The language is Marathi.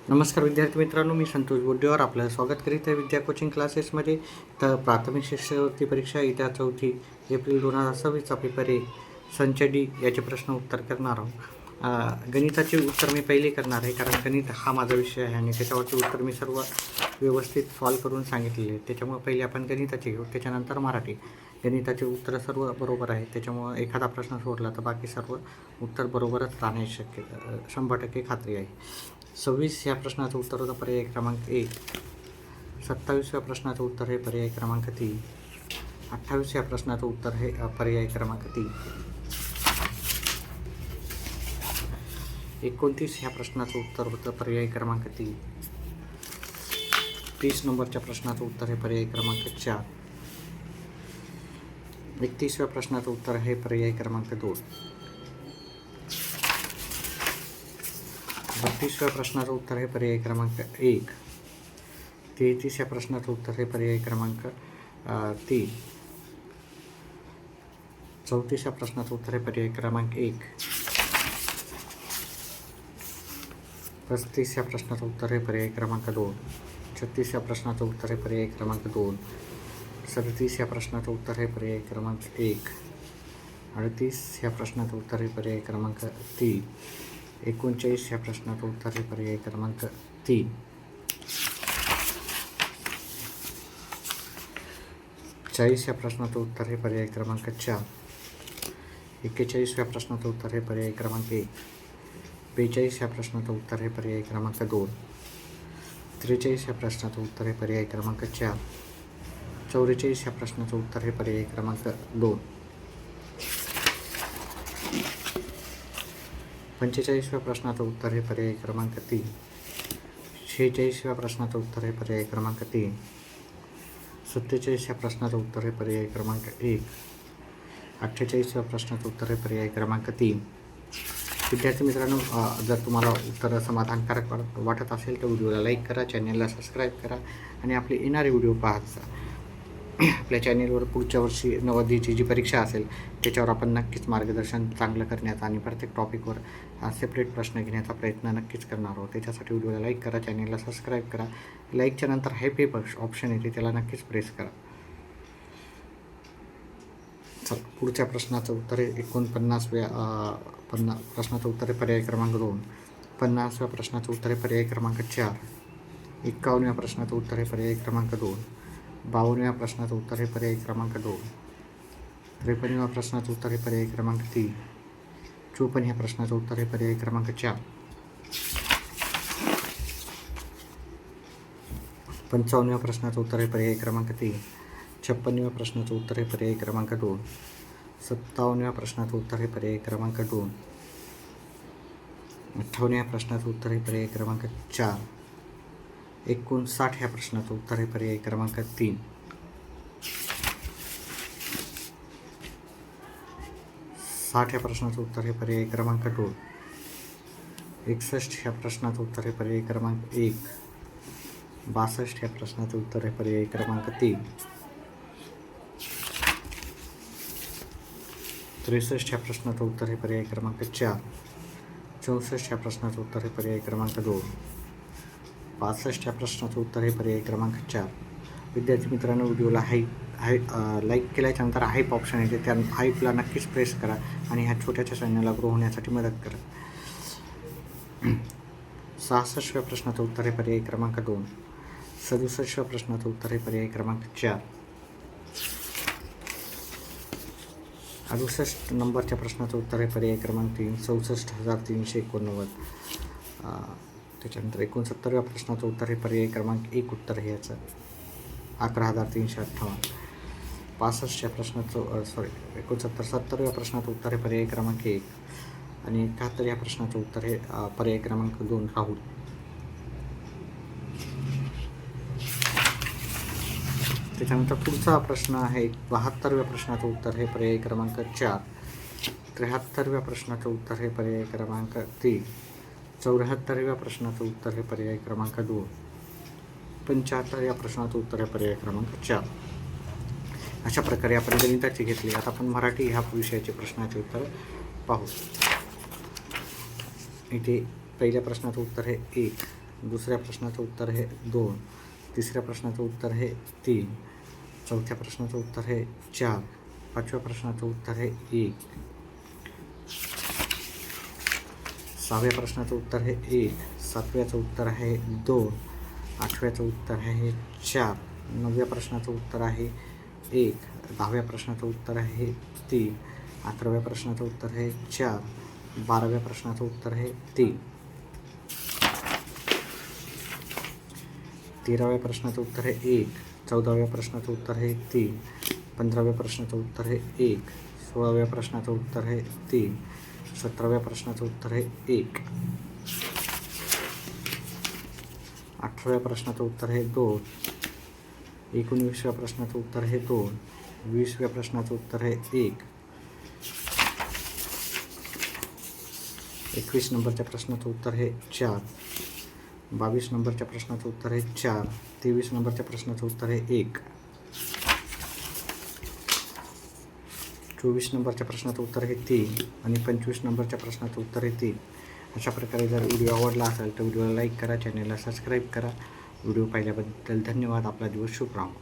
नमस्कार विद्यार्थी मित्रांनो, मी संतोष बोड्डेवार आपलं स्वागत करीत आहे विद्या कोचिंग क्लासेसमध्ये. तर प्राथमिक शिष्यवृत्ती परीक्षा येत्या 4 एप्रिल 2026चा पेपर आहे. संच डी याचे प्रश्न उत्तर करणार आहोत. गणिताचे उत्तर मी पहिले करणार आहे, कारण गणित हा माझा विषय आहे आणि त्याच्यावरचे उत्तर मी सर्व व्यवस्थित सॉल्व करून सांगितलेले आहे. त्याच्यामुळे पहिले आपण गणिताचे घेऊ, त्याच्यानंतर मराठी. गणिताचे उत्तर सर्व बरोबर आहे, त्याच्यामुळं एखादा प्रश्न सोडला तर बाकी सर्व उत्तर बरोबरच राहण्याची शक्यता 100% खात्री आहे. 26 ह्या प्रश्नाचं उत्तर होतं पर्याय क्रमांक 1. 27व्या प्रश्नाचं उत्तर हे पर्याय क्रमांक 3. 28 ह्या प्रश्नाचं उत्तर हे पर्याय क्रमांक 3. 29 ह्या प्रश्नाचं उत्तर होतं पर्याय क्रमांक 3. 30 नंबरच्या प्रश्नाचं उत्तर हे पर्याय क्रमांक 4. 31व्या प्रश्नाचं उत्तर हे पर्याय क्रमांक 2. 32व्या प्रश्नाचं उत्तर हे पर्याय क्रमांक 1. 33 या प्रश्नाचं उत्तर हे पर्याय क्रमांक 3. 34 या प्रश्नाचं उत्तर हे पर्याय क्रमांक 1. 35 या प्रश्नाचं उत्तर हे पर्याय क्रमांक 2. 36 या प्रश्नाचं उत्तर हे पर्याय क्रमांक 2. 37 या प्रश्नाचं उत्तर हे पर्याय क्रमांक 1. 38 या प्रश्नाचं उत्तर हे पर्याय क्रमांक 3. 39 या प्रश्नाचं उत्तर हे पर्याय क्रमांक 3. 40 या प्रश्नाचं उत्तर हे पर्याय क्रमांक 4. 41व्या प्रश्नाचं उत्तर हे पर्याय क्रमांक 1. 42 या प्रश्नाचं उत्तर हे पर्याय क्रमांक 2. 43 या प्रश्नाचं उत्तर हे पर्याय क्रमांक 4. 44 या प्रश्नाचं उत्तर हे पर्याय क्रमांक 2. 45व्या प्रश्नाचं उत्तर हे पर्याय क्रमांक 3. 46व्या प्रश्नाचं उत्तर हे पर्याय क्रमांक 3. 47 या प्रश्नाचं उत्तर हे पर्याय क्रमांक 1. 48व्या प्रश्नाचं उत्तर हे पर्याय क्रमांक 3. विद्यार्थी मित्रांनो, जर तुम्हाला उत्तर समाधानकारक वाटत असेल तर व्हिडिओला लाईक करा, चॅनलला सबस्क्राईब करा आणि आपले येणारे व्हिडिओ पाहत जा. आपल्या चॅनेलवर पुढच्या वर्षी नवोदयची जी परीक्षा असेल त्याच्यावर आपण नक्कीच मार्गदर्शन चांगलं करण्याचा आणि प्रत्येक टॉपिकवर सेपरेट प्रश्न घेण्याचा प्रयत्न नक्कीच करणार आहोत. त्याच्यासाठी व्हिडिओला लाईक करा, चॅनेलला सबस्क्राईब करा. लाईकच्या नंतर हाय ऑप्शन येते, त्याला नक्कीच प्रेस करा. चल, पुढच्या प्रश्नाचं उत्तर आहे 49व्या प्रश्नाचं उत्तर आहे पर्याय क्रमांक 2. 50व्या प्रश्नाचं उत्तर आहे पर्याय क्रमांक 4. 51व्या प्रश्नाचं उत्तर आहे पर्याय क्रमांक 2. 52व्या प्रश्नाचं उत्तर आहे पर्याय क्रमांक 2. 53व्या प्रश्नाचं उत्तर आहे पर्याय क्रमांक 3. 54 ह्या प्रश्नाचं उत्तर आहे पर्याय क्रमांक 4. 55व्या प्रश्नाचं उत्तर आहे पर्याय क्रमांक 3. 56व्या प्रश्नाचं उत्तर आहे पर्याय क्रमांक 2. 57व्या प्रश्नाचं उत्तर आहे पर्याय क्रमांक 2. 58व्या प्रश्नाचं उत्तर आहे पर्याय क्रमांक 4. 59 ह्या प्रश्नाचं उत्तर आहे पर्याय क्रमांक 3. 60 ह्या प्रश्नाचं उत्तर आहे पर्याय क्रमांक 2. 61 ह्या प्रश्नाचं उत्तर आहे पर्याय क्रमांक 1. 62 ह्या प्रश्नाचं उत्तर आहे पर्याय क्रमांक 3. 63 ह्या प्रश्नाचं उत्तर आहे पर्याय क्रमांक 4. 64 ह्या प्रश्नाचं उत्तर आहे पर्याय क्रमांक 2. 65 ह्या प्रश्नाचं उत्तर आहे पर्याय क्रमांक 4. विद्यार्थी मित्रांनो, व्हिडिओला लाईक केल्याच्यानंतर हाईप ऑप्शन येते, त्या हाईपला नक्कीच प्रेस करा आणि ह्या छोट्याशा चॅनलला ग्रो होण्यासाठी मदत करा. 66व्या प्रश्नाचं उत्तर आहे पर्याय क्रमांक 2. 67व्या प्रश्नाचं उत्तर आहे पर्याय क्रमांक 4. 68 नंबरच्या प्रश्नाचं उत्तर आहे पर्याय क्रमांक 3. 64,389. त्याच्यानंतर 69व्या प्रश्नाचं उत्तर आहे पर्याय क्रमांक 1 उत्तर आहे याचं 11,358. 65च्या प्रश्नाचं 70व्या प्रश्नाचं उत्तर आहे पर्याय क्रमांक 1 आणि 71 या प्रश्नाचं उत्तर आहे पर्याय क्रमांक 2 राहुल. त्याच्यानंतर पुढचा प्रश्न आहे 72व्या प्रश्नाचं उत्तर हे पर्याय क्रमांक 4. 73व्या प्रश्नाचं उत्तर हे पर्याय क्रमांक 3. 74व्या प्रश्नाचं उत्तर हे पर्याय क्रमांक 2. 75 या प्रश्नाचं उत्तर आहे पर्याय क्रमांक 4. अशा प्रकारे आपण गणिताची घेतली. आता आपण मराठी ह्या विषयाचे प्रश्नाचे उत्तर पाहू. इथे पहिल्या प्रश्नाचं उत्तर आहे 1. दुसऱ्या प्रश्नाचं उत्तर आहे 2, तिसऱ्या प्रश्नाचं उत्तर आहे 3, चौथ्या प्रश्नाचं उत्तर आहे 4, पाचव्या प्रश्नाचं उत्तर आहे 1, सहाव्या प्रश्नाचं उत्तर आहे 1, सातव्याचं उत्तर आहे 2, आठव्याचं उत्तर आहे 4, नवव्या प्रश्नाचं उत्तर आहे 1, दहाव्या प्रश्नाचं उत्तर आहे 3, अकराव्या प्रश्नाचं उत्तर आहे 4, 12व्या प्रश्नाचं उत्तर आहे 3, 13व्या प्रश्नाचं उत्तर आहे 1, 14व्या प्रश्नाचं उत्तर आहे 3, 15व्या प्रश्नाचं उत्तर आहे 1, 16व्या प्रश्नाचं उत्तर आहे 3, 17व्या प्रश्नाचं उत्तर आहे 1, 18व्या प्रश्नाचं उत्तर आहे 2, 19व्या प्रश्नाचं उत्तर आहे 2, 20व्या प्रश्नाचं उत्तर आहे 1, 21 नंबरच्या प्रश्नाचं उत्तर आहे 4, 22 नंबरच्या प्रश्नाचं उत्तर आहे 4, 23 नंबरच्या प्रश्नाचं उत्तर आहे 1, 24 नंबरच्या प्रश्नाचं उत्तर आहे 3 आणि 25 नंबरच्या प्रश्नाचं उत्तर आहे 3. अशा प्रकारे जर व्हिडिओ आवडला असेल तर व्हिडिओला लाईक करा, चॅनलला सबस्क्राईब करा. व्हिडिओ पाहिल्याबद्दल धन्यवाद. आपला दिवस शुभ राहो.